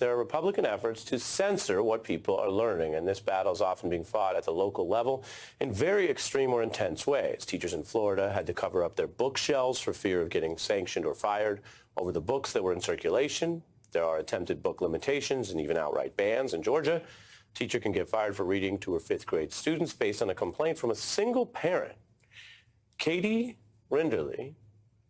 there are Republican efforts to censor what people are learning, and this battle is often being fought at the local level in very extreme or intense ways. Teachers in Florida had to cover up their bookshelves for fear of getting sanctioned or fired over the books that were in circulation. There are attempted book limitations and even outright bans. In Georgia, a teacher can get fired for reading to her fifth grade students based on a complaint from a single parent. Katie Rinderly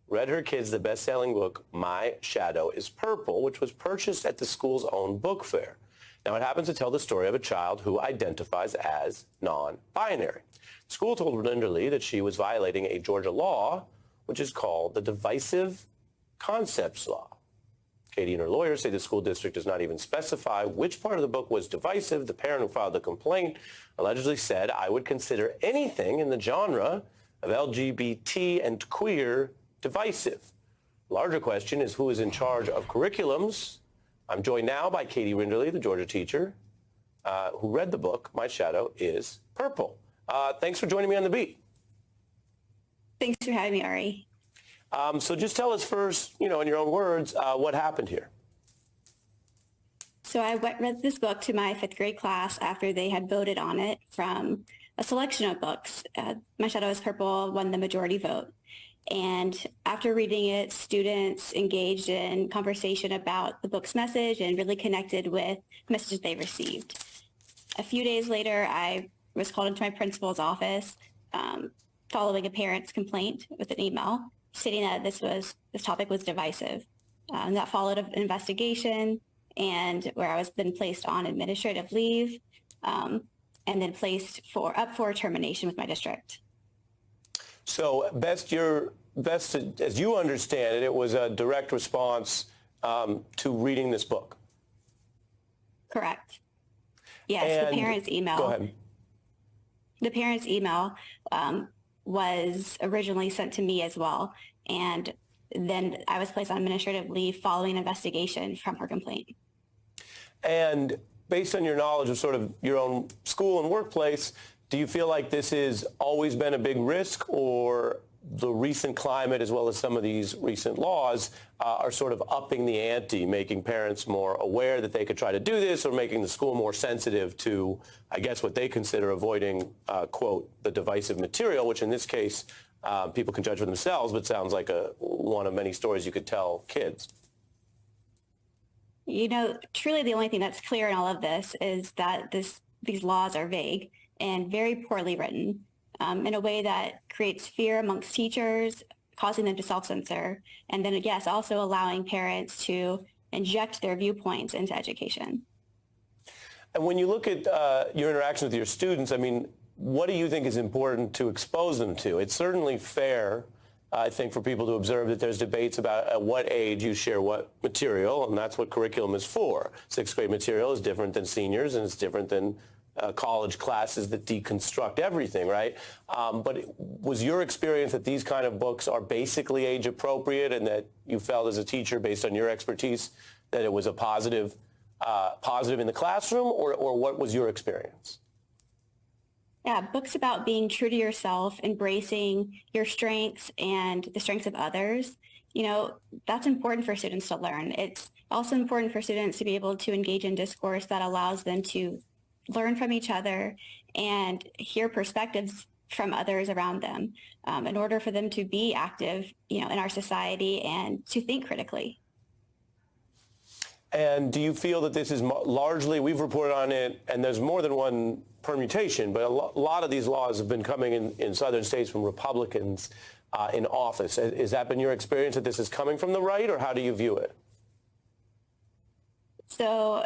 read her kids the best-selling book, My Shadow is Purple, which was purchased at the school's own book fair. Now, it happens to tell the story of a child who identifies as non-binary. The school told Rinderly that she was violating a Georgia law, which is called the Divisive Concepts Law. Katie and her lawyer say the school district does not even specify which part of the book was divisive. The parent who filed the complaint allegedly said, "I would consider anything in the genre of LGBT and queer divisive." The larger question is who is in charge of curriculums. I'm joined now by Katie Rinderly, the Georgia teacher, who read the book, My Shadow is Purple. Thanks for joining me on The Beat. Thanks for having me, Ari. So just tell us first, in your own words, what happened here. So I read this book to my fifth grade class after they had voted on it from a selection of books. My Shadow is Purple won the majority vote. And after reading it, students engaged in conversation about the book's message and really connected with messages they received. A few days later, I was called into my principal's office following a parent's complaint with an email stating that this topic was divisive. And that followed an investigation and where I was then placed on administrative leave and then placed up for termination with my district. So best as you understand it, it was a direct response to reading this book. Correct. Yes, the parents' email. Go ahead. The parents' email was originally sent to me as well. And then I was placed on administrative leave following an investigation from her complaint. And based on your knowledge of sort of your own school and workplace, do you feel like this has always been a big risk, or the recent climate as well as some of these recent laws are sort of upping the ante, making parents more aware that they could try to do this, or making the school more sensitive to, I guess, what they consider avoiding, quote, the divisive material, which in this case, people can judge for themselves, but sounds like one of many stories you could tell kids. Truly the only thing that's clear in all of this is that these laws are vague and very poorly written in a way that creates fear amongst teachers, causing them to self-censor, and then, yes, also allowing parents to inject their viewpoints into education. And when you look at your interaction with your students, I mean, what do you think is important to expose them to? It's certainly fair, I think, for people to observe that there's debates about at what age you share what material, and that's what curriculum is for. Sixth grade material is different than seniors, and it's different than college classes that deconstruct everything, right? But was your experience that these kind of books are basically age appropriate, and that you felt as a teacher, based on your expertise, that it was a positive in the classroom, or what was your experience? Yeah, books about being true to yourself, embracing your strengths and the strengths of others, that's important for students to learn. It's also important for students to be able to engage in discourse that allows them to learn from each other and hear perspectives from others around them in order for them to be active, in our society and to think critically. And do you feel that this is largely, we've reported on it, and there's more than one permutation, but a lot of these laws have been coming in southern states from Republicans in office. Has that been your experience, that this is coming from the right, or how do you view it? So,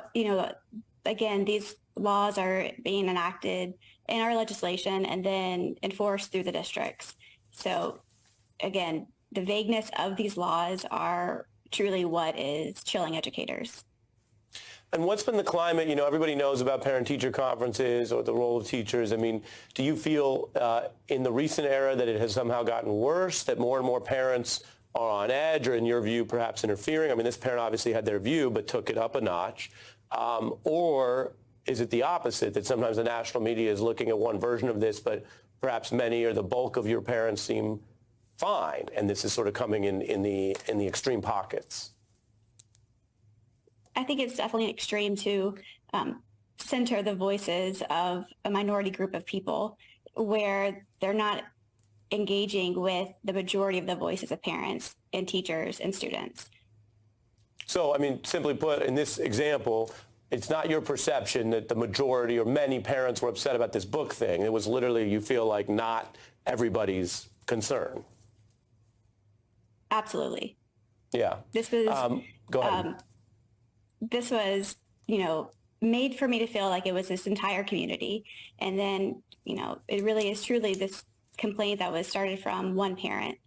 again, these laws are being enacted in our legislation and then enforced through the districts. So, again, the vagueness of these laws are truly what is chilling educators. And what's been the climate? Everybody knows about parent-teacher conferences or the role of teachers. I mean, do you feel in the recent era that it has somehow gotten worse, that more and more parents are on edge, or in your view, perhaps interfering? I mean, this parent obviously had their view, but took it up a notch. Or is it the opposite, that sometimes the national media is looking at one version of this, but perhaps many or the bulk of your parents seem fine, and this is sort of coming in the extreme pockets? I think it's definitely extreme to center the voices of a minority group of people where they're not engaging with the majority of the voices of parents and teachers and students. So, I mean, simply put, in this example, it's not your perception that the majority or many parents were upset about this book thing. It was literally, you feel like, not everybody's concern. Absolutely. Yeah. This was, go ahead. This was, made for me to feel like it was this entire community. And then, it really is truly this complaint that was started from one parent.